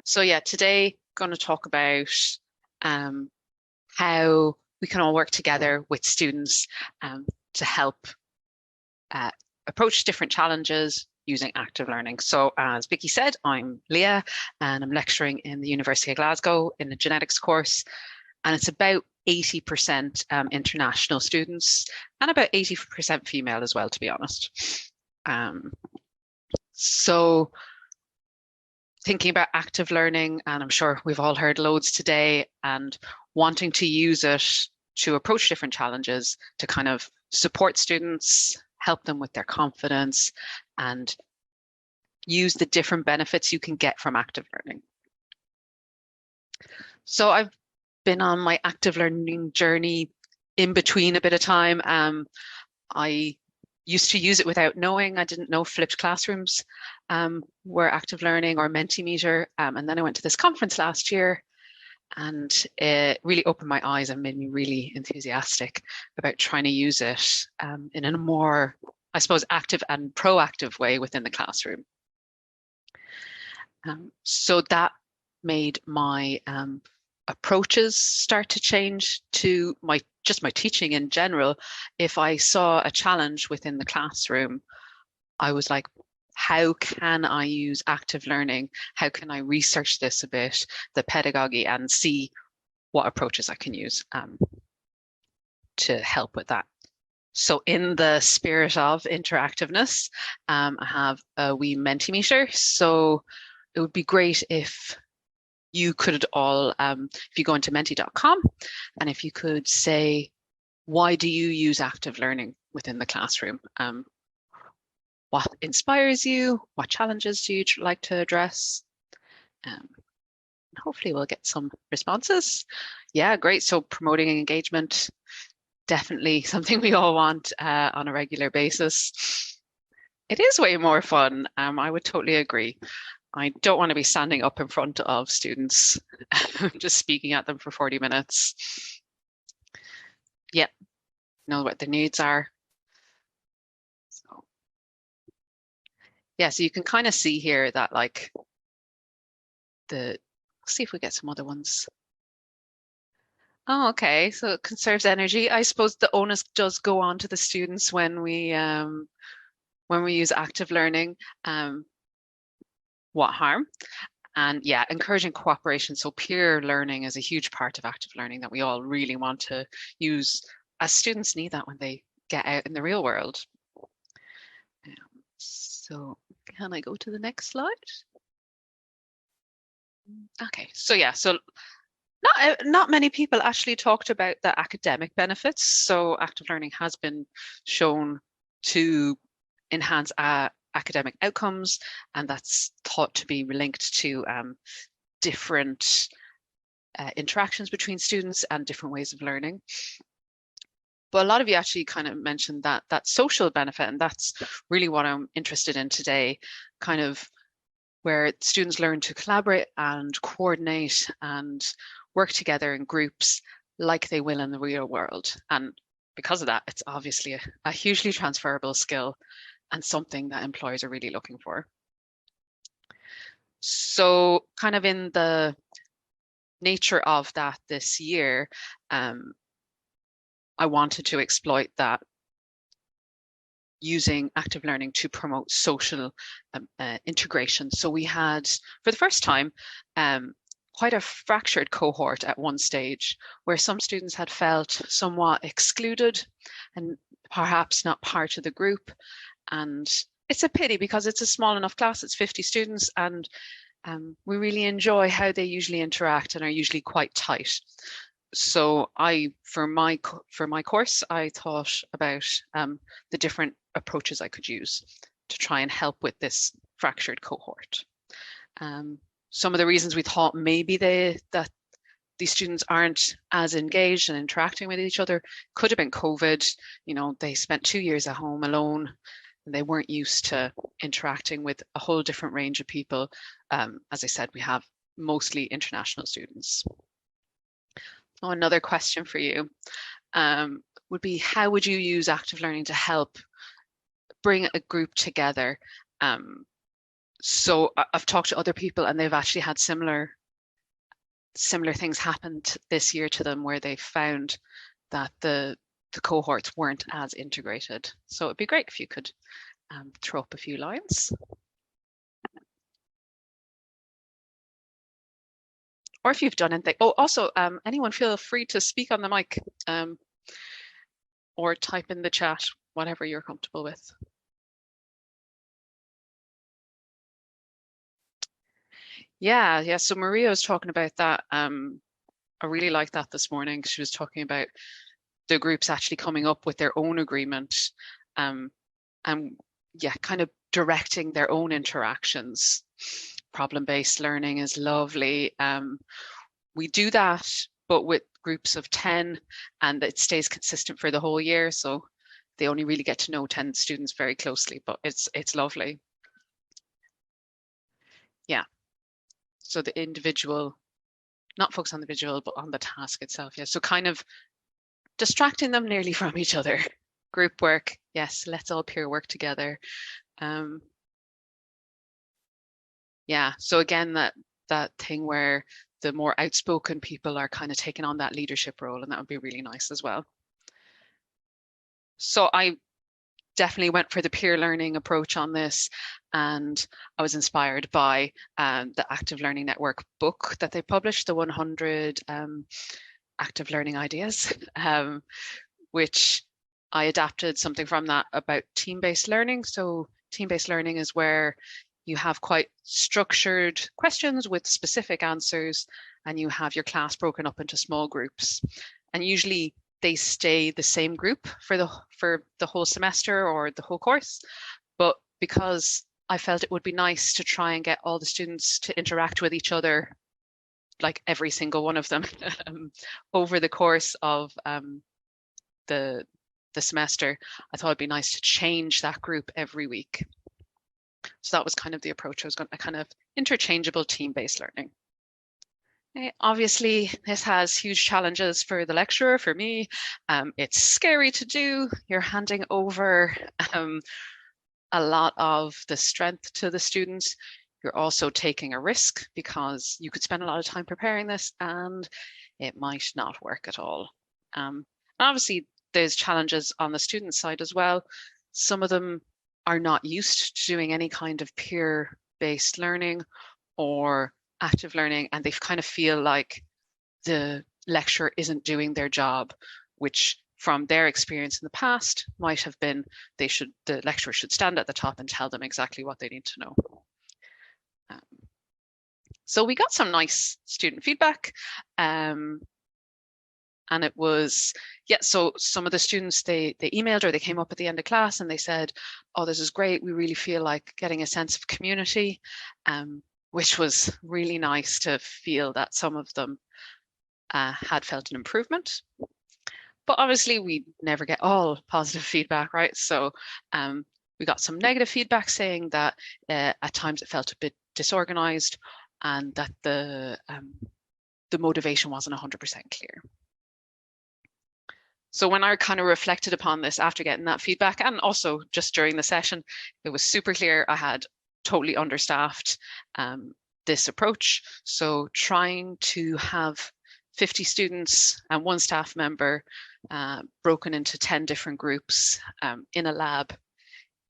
So yeah, today going to talk about um, how we can all work together with students to help uh, approach different challenges using active learning. So as Vicky said, I'm Leah and I'm lecturing in the University of Glasgow in the genetics course, and it's about 80% international students and about 80% female as well, to be honest. Um, so thinking about active learning, and I'm sure we've all heard loads today, and wanting to use it to approach different challenges to kind of support students, help them with their confidence, and use the different benefits you can get from active learning. So I've been on my active learning journey in between a bit of time. I used to use it without knowing. I didn't know flipped classrooms were active learning or Mentimeter. And then I went to this conference last year, and it really opened my eyes and made me really enthusiastic about trying to use it in a more, I suppose, active and proactive way within the classroom. So that made my approaches start to change to my teaching in general. If I saw a challenge within the classroom, I was like, how can I use active learning? How can I research this a bit, the pedagogy, and see what approaches I can use to help with that? So in the spirit of interactiveness, I have a wee Mentimeter. So it would be great if you could all, if you go into menti.com, and if you could say, why do you use active learning within the classroom? What inspires you? What challenges do you like to address? Hopefully we'll get some responses. Yeah, great. So promoting engagement, definitely something we all want on a regular basis. It is way more fun. I would totally agree. I don't want to be standing up in front of students, just speaking at them for 40 minutes. Yep, know what their needs are. So, yeah, so you can kind of see here that like let's see if we get some other ones. Oh, okay. So it conserves energy. I suppose the onus does go on to the students when we use active learning. What harm? And yeah, encouraging cooperation. So peer learning is a huge part of active learning that we all really want to use, as students need that when they get out in the real world. So can I go to the next slide? Okay, so yeah, so not many people actually talked about the academic benefits. So active learning has been shown to enhance academic outcomes, and that's thought to be linked to different interactions between students and different ways of learning. But a lot of you actually kind of mentioned that social benefit, and that's really what I'm interested in today, kind of where students learn to collaborate and coordinate and work together in groups like they will in the real world. And because of that, it's obviously a hugely transferable skill and something that employers are really looking for. So kind of in the nature of that this year, I wanted to exploit that using active learning to promote social integration. So we had, for the first time, quite a fractured cohort at one stage, where some students had felt somewhat excluded and perhaps not part of the group. And it's a pity because it's a small enough class, it's 50 students, and we really enjoy how they usually interact and are usually quite tight. So for my course, I thought about the different approaches I could use to try and help with this fractured cohort. Some of the reasons we thought maybe that these students aren't as engaged and interacting with each other could have been COVID. You know, they spent 2 years at home alone, and they weren't used to interacting with a whole different range of people. As I said, we have mostly international students. Oh, another question for you would be, how would you use active learning to help bring a group together? So I've talked to other people and they've actually had similar things happen this year to them where they found that the cohorts weren't as integrated. So it'd be great if you could throw up a few lines. Or if you've done anything. Oh, also, anyone feel free to speak on the mic or type in the chat, whatever you're comfortable with. Yeah. So Maria was talking about that. I really liked that this morning. She was talking about the groups actually coming up with their own agreement, and yeah, kind of directing their own interactions. Problem-based learning is lovely. We do that, but with groups of 10, and it stays consistent for the whole year. So they only really get to know 10 students very closely, but it's lovely. Yeah. So the individual, not focus on the individual, but on the task itself. Yeah. So kind of distracting them nearly from each other. Group work, yes, let's all peer work together. Yeah, so again, that thing where the more outspoken people are kind of taking on that leadership role, and that would be really nice as well. So I definitely went for the peer learning approach on this, and I was inspired by the Active Learning Network book that they published, the 100 Active Learning Ideas, which I adapted something from that about team-based learning. So team-based learning is where you have quite structured questions with specific answers, and you have your class broken up into small groups. And usually they stay the same group for the whole semester or the whole course. But because I felt it would be nice to try and get all the students to interact with each other, like every single one of them, over the course of the semester, I thought it'd be nice to change that group every week. So that was kind of the approach I was going to, kind of interchangeable team-based learning. Okay, obviously, this has huge challenges for the lecturer, for me. It's scary to do. You're handing over a lot of the strength to the students. You're also taking a risk because you could spend a lot of time preparing this and it might not work at all. And obviously, there's challenges on the student side as well. Some of them are not used to doing any kind of peer-based learning or active learning, and they kind of feel like the lecturer isn't doing their job, which from their experience in the past might have been the lecturer should stand at the top and tell them exactly what they need to know. So we got some nice student feedback. And it was, yeah, so some of the students, they emailed or they came up at the end of class and they said, oh, this is great. We really feel like getting a sense of community, which was really nice to feel that some of them had felt an improvement. But obviously we never get all positive feedback, right? So we got some negative feedback saying that at times it felt a bit disorganized and that the motivation wasn't 100% clear. So when I kind of reflected upon this after getting that feedback, and also just during the session, it was super clear I had totally understaffed this approach. So trying to have 50 students and one staff member broken into 10 different groups in a lab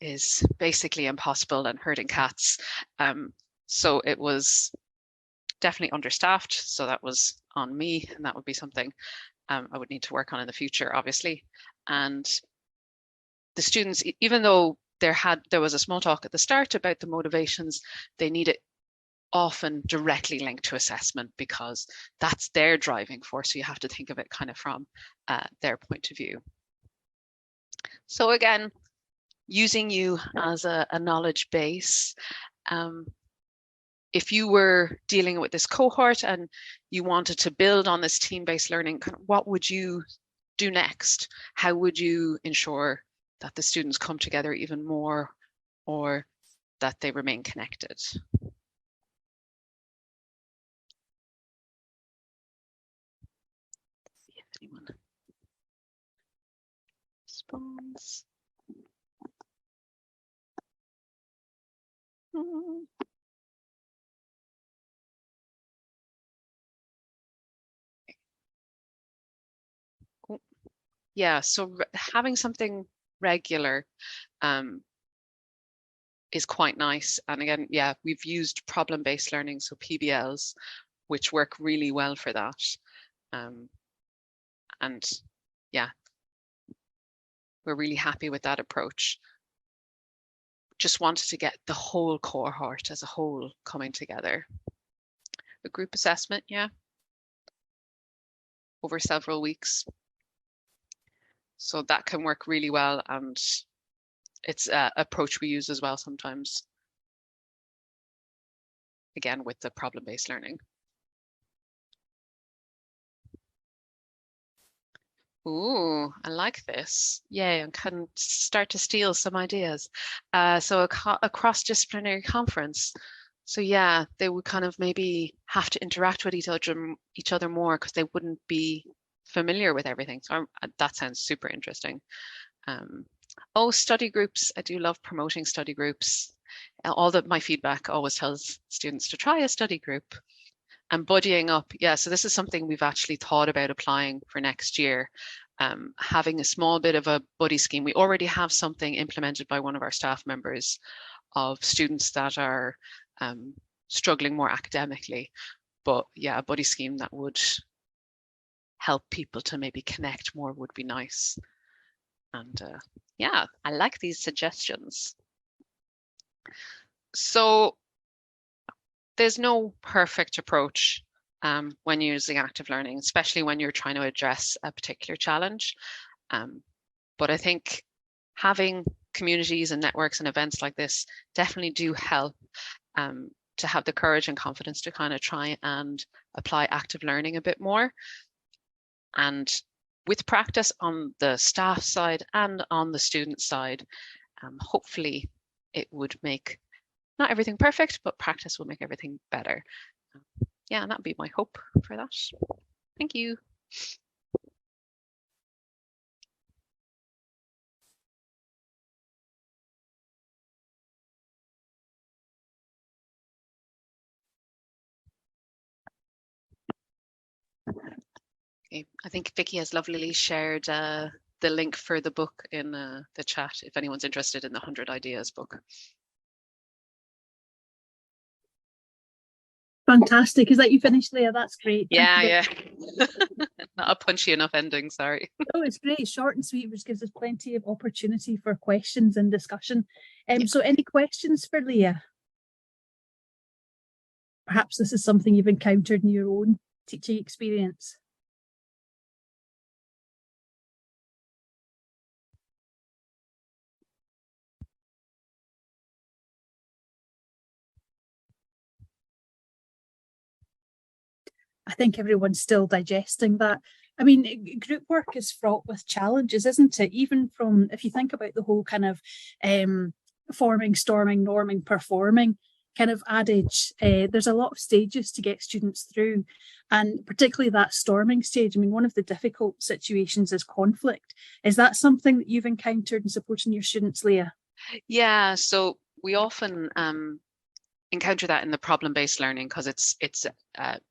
is basically impossible and herding cats. So it was definitely understaffed. So that was on me, and that would be something I would need to work on in the future, obviously. And the students, even though there was a small talk at the start about the motivations, they need it often directly linked to assessment because that's their driving force. So you have to think of it kind of from their point of view. So again, using you as a knowledge base, if you were dealing with this cohort and you wanted to build on this team-based learning, what would you do next? How would you ensure that the students come together even more or that they remain connected? See if anyone responds. Yeah, so having something regular is quite nice. And again, yeah, we've used problem-based learning, so PBLs, which work really well for that. And yeah, we're really happy with that approach. Just wanted to get the whole cohort as a whole coming together. The group assessment, yeah, over several weeks. So that can work really well, and it's an approach we use as well sometimes, again, with the problem-based learning. Ooh, I like this. Yay, I can start to steal some ideas. So a cross-disciplinary conference. So yeah, they would kind of maybe have to interact with each other more because they wouldn't be familiar with everything. So that sounds super interesting. Oh, study groups. I do love promoting study groups. My feedback always tells students to try a study group. And buddying up, yeah, so this is something we've actually thought about applying for next year. Having a small bit of a buddy scheme. We already have something implemented by one of our staff members of students that are struggling more academically. But yeah, a buddy scheme that would help people to maybe connect more would be nice. And yeah, I like these suggestions. So there's no perfect approach when using active learning, especially when you're trying to address a particular challenge. But I think having communities and networks and events like this definitely do help to have the courage and confidence to kind of try and apply active learning a bit more. And with practice on the staff side and on the student side, hopefully it would make not everything perfect, but practice will make everything better. Yeah, and that would be my hope for that. Thank you. Okay, I think Vicky has lovelyly shared the link for the book in the chat if anyone's interested in the 100 Ideas book. Fantastic. Is that you finished, Leah? That's great. Yeah. Not a punchy enough ending, sorry. Oh, it's great. Short and sweet, which gives us plenty of opportunity for questions and discussion. Yeah. So any questions for Leah? Perhaps this is something you've encountered in your own teaching experience. I think everyone's still digesting that. I mean, group work is fraught with challenges, isn't it? Even from, if you think about the whole kind of forming, storming, norming, performing kind of adage, there's a lot of stages to get students through. And particularly that storming stage, I mean, one of the difficult situations is conflict. Is that something that you've encountered in supporting your students, Leah? Yeah, so we often encounter that in the problem-based learning because it's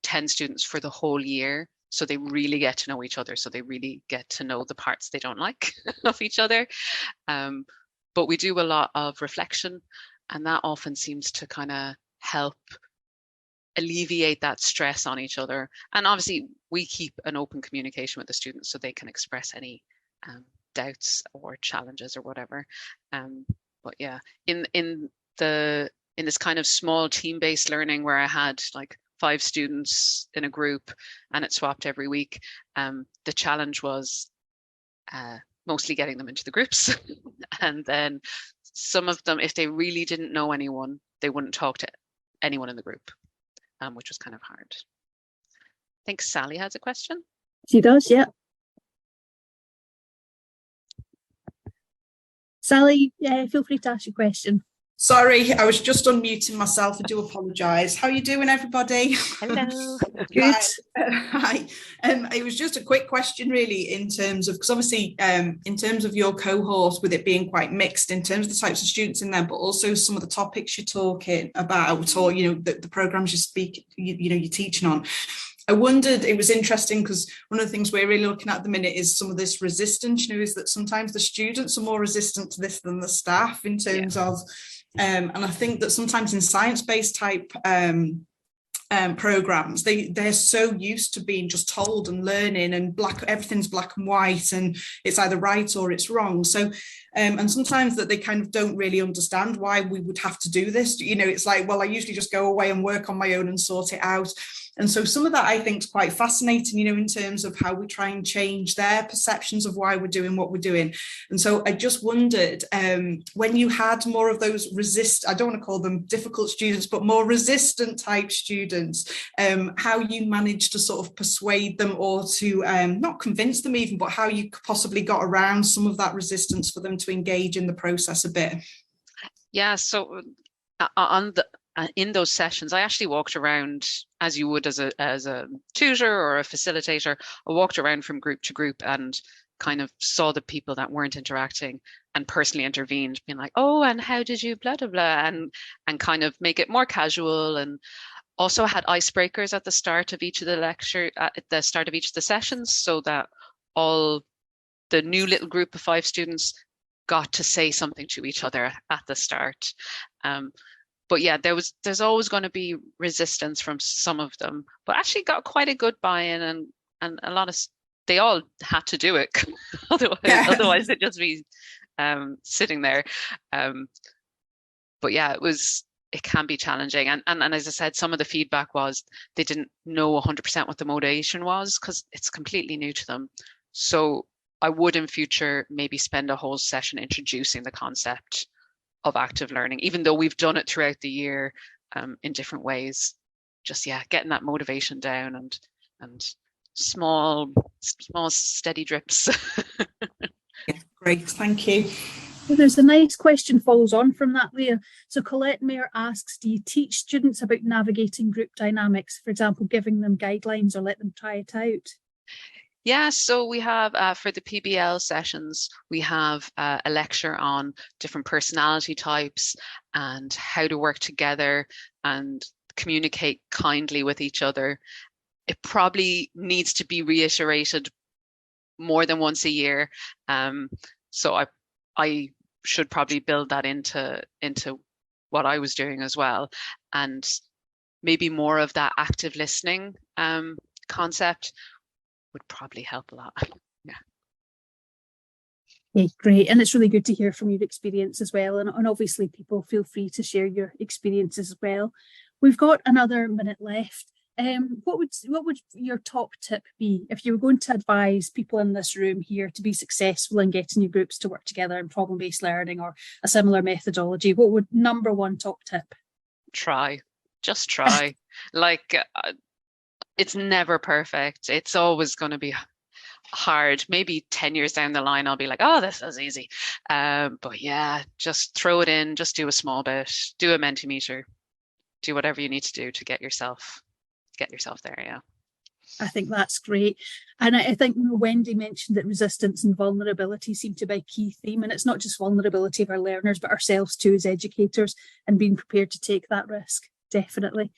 10 students for the whole year, so they really get to know each other, so they really get to know the parts they don't like of each other. But we do a lot of reflection, and that often seems to kind of help alleviate that stress on each other. And obviously we keep an open communication with the students so they can express any doubts or challenges or whatever. But yeah, in this kind of small team-based learning where I had like 5 students in a group and it swapped every week, the challenge was mostly getting them into the groups. And then some of them, if they really didn't know anyone, they wouldn't talk to anyone in the group, which was kind of hard. I think Sally has a question. She does, yeah. Sally, feel free to ask your question. Sorry, I was just unmuting myself. I do apologise. How are you doing, everybody? Hello. Good. Hi. It was just a quick question, really, in terms of, because obviously, in terms of your cohort, with it being quite mixed in terms of the types of students in there, but also some of the topics you're talking about, or the programs you're teaching on. I wondered, it was interesting because one of the things we're really looking at the minute is some of this resistance, is that sometimes the students are more resistant to this than the staff in terms of, and I think that sometimes in science-based type programs, they're so used to being just told and learning, and everything's black and white, and it's either right or it's wrong. So and sometimes that they kind of don't really understand why we would have to do this. It's like, well, I usually just go away and work on my own and sort it out. And so some of that I think is quite fascinating, in terms of how we try and change their perceptions of why we're doing what we're doing. And so I just wondered, when you had more of those I don't want to call them difficult students, but more resistant type students, how you managed to sort of persuade them, or to not convince them even, but how you possibly got around some of that resistance for them to engage in the process a bit. Yeah, so in those sessions, I actually walked around, as you would as a tutor or a facilitator. I walked around from group to group and kind of saw the people that weren't interacting and personally intervened, being like, oh, and how did you blah, blah, blah, and kind of make it more casual. And also had icebreakers at the start of each of the sessions, so that all the new little group of 5 students got to say something to each other at the start. But yeah, there's always going to be resistance from some of them, but actually got quite a good buy-in, and a lot of, they all had to do it. Otherwise they'd just be sitting there. But yeah, it can be challenging. And as I said, some of the feedback was they didn't know 100% what the motivation was, because it's completely new to them. So I would in future maybe spend a whole session introducing the concept of active learning, even though we've done it throughout the year in different ways. Just getting that motivation down, and small steady drips. Yeah, great, thank you. Well, there's a nice question follows on from that, Leah. So Colette Mayer asks, do you teach students about navigating group dynamics, for example, giving them guidelines or let them try it out? Yeah, so we have for the PBL sessions, we have a lecture on different personality types and how to work together and communicate kindly with each other. It probably needs to be reiterated more than once a year. So I should probably build that into what I was doing as well, and maybe more of that active listening concept would probably help a lot. Yeah. Okay, great. And it's really good to hear from your experience as well. And obviously people feel free to share your experiences as well. We've got another minute left. What would your top tip be if you were going to advise people in this room here to be successful in getting your groups to work together in problem-based learning or a similar methodology? What would number one top tip? Just try. It's never perfect. It's always going to be hard. Maybe 10 years down the line, I'll be like, oh, this is easy. But yeah, just throw it in, just do a small bit, do a Mentimeter, do whatever you need to do to get yourself there. Yeah. I think that's great. And I think Wendy mentioned that resistance and vulnerability seem to be a key theme. And it's not just vulnerability of our learners, but ourselves too as educators, and being prepared to take that risk. Definitely.